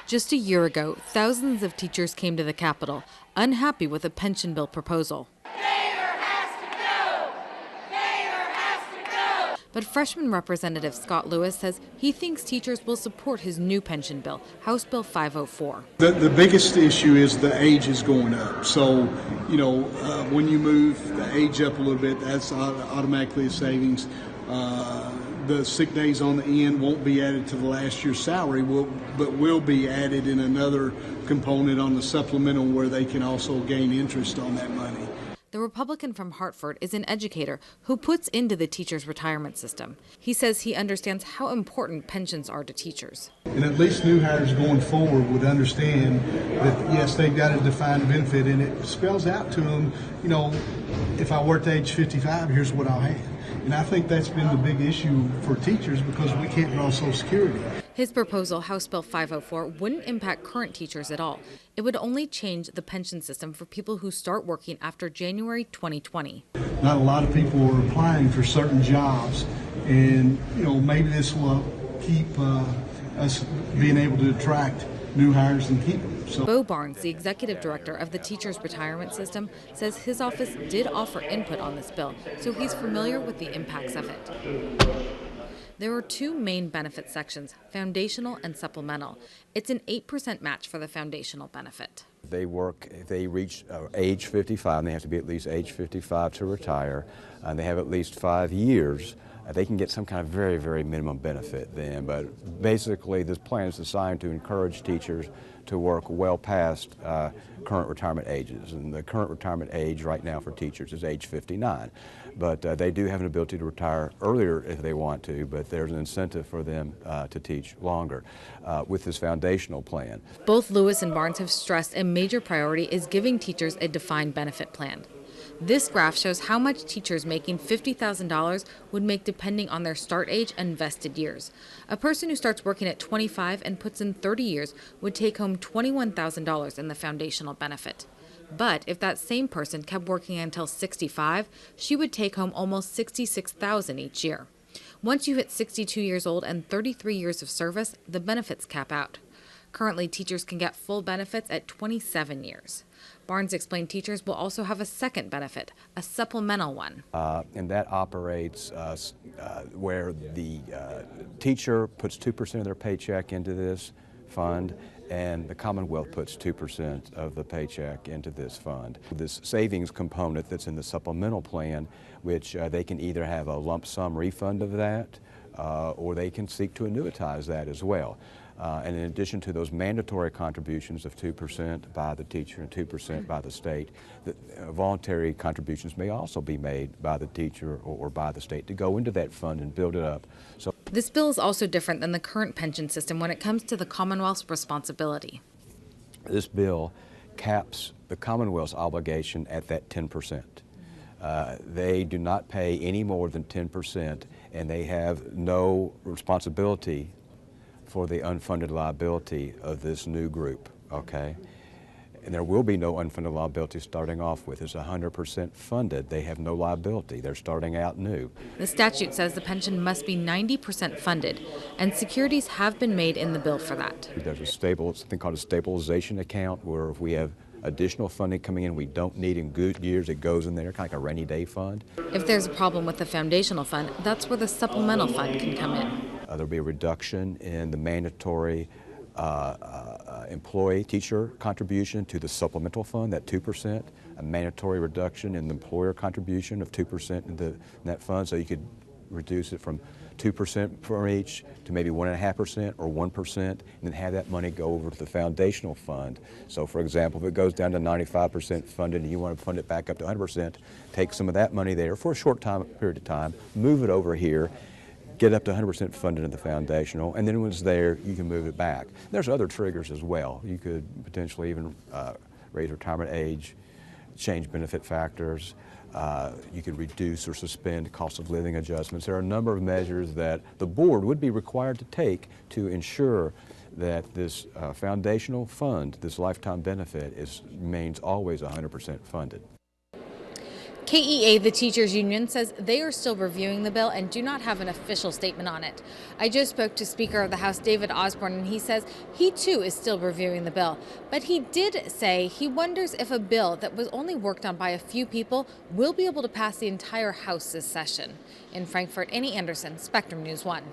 Just a year ago, thousands of teachers came to the Capitol, unhappy with a pension bill proposal. But freshman Representative Scott Lewis says he thinks teachers will support his new pension bill, House Bill 504. The biggest issue is the age is going up. So, when you move the age up a little bit, that's automatically a savings. The sick days on the end won't be added to the last year's salary, but will be added in another component on the supplemental where they can also gain interest on that money. The Republican from Hartford is an educator who puts into the teachers' retirement system. He says he understands how important pensions are to teachers. And at least new hires going forward would understand that, yes, they've got a defined benefit, and it spells out to them, if I work to age 55, here's what I'll have. And I think that's been the big issue for teachers because we can't draw Social Security. His proposal, House Bill 504, wouldn't impact current teachers at all. It would only change the pension system for people who start working after January 2020. Not a lot of people are applying for certain jobs, and maybe this will keep us being able to attract new hires and keep them. Bo Barnes, the executive director of the teachers' retirement system, says his office did offer input on this bill, so he's familiar with the impacts of it. There are two main benefit sections, foundational and supplemental. It's an 8% match for the foundational benefit. They work, if they reach age 55, and they have to be at least age 55 to retire, and they have at least 5 years, they can get some kind of very, very minimum benefit then. But basically, this plan is designed to encourage teachers to work well past current retirement ages. And the current retirement age right now for teachers is age 59. But they do have an ability to retire earlier if they want to, but there's an incentive for them to teach longer with this foundational plan. Both Lewis and Barnes have stressed a major priority is giving teachers a defined benefit plan. This graph shows how much teachers making $50,000 would make depending on their start age and vested years. A person who starts working at 25 and puts in 30 years would take home $21,000 in the foundational benefit. But if that same person kept working until 65, she would take home almost $66,000 each year. Once you hit 62 years old and 33 years of service, the benefits cap out. Currently, teachers can get full benefits at 27 years. Barnes explained teachers will also have a second benefit, a supplemental one. And that operates where the teacher puts 2% of their paycheck into this fund, and the Commonwealth puts 2% of the paycheck into this fund. This savings component that's in the supplemental plan, which they can either have a lump sum refund of that, or they can seek to annuitize that as well. And in addition to those mandatory contributions of 2% by the teacher and 2% by the state, the voluntary contributions may also be made by the teacher or by the state to go into that fund and build it up. So this bill is also different than the current pension system when it comes to the Commonwealth's responsibility. This bill caps the Commonwealth's obligation at that 10%. They do not pay any more than 10%, and they have no responsibility for the unfunded liability of this new group, okay? And there will be no unfunded liability starting off with. It's 100% funded. They have no liability. They're starting out new. The statute says the pension must be 90% funded, and securities have been made in the bill for that. There's something called a stabilization account where if we have additional funding coming in we don't need in good years, it goes in there, kind of like a rainy day fund. If there's a problem with the foundational fund, that's where the supplemental fund can come in. There'll be a reduction in the mandatory employee teacher contribution to the supplemental fund, that 2%, a mandatory reduction in the employer contribution of 2% in that fund, so you could reduce it from 2% for each to maybe 1.5% or 1%, and then have that money go over to the foundational fund. So for example, if it goes down to 95% funded and you want to fund it back up to 100%, take some of that money there for a short period of time, move it over here, get up to 100% funded in the foundational, and then when it's there, you can move it back. There's other triggers as well. You could potentially even raise retirement age, change benefit factors. You could reduce or suspend cost of living adjustments. There are a number of measures that the board would be required to take to ensure that this foundational fund, this lifetime benefit, remains always 100% funded. KEA, the teachers union, says they are still reviewing the bill and do not have an official statement on it. I just spoke to Speaker of the House David Osborne, and he says he too is still reviewing the bill. But he did say he wonders if a bill that was only worked on by a few people will be able to pass the entire House this session. In Frankfort, Annie Anderson, Spectrum News 1.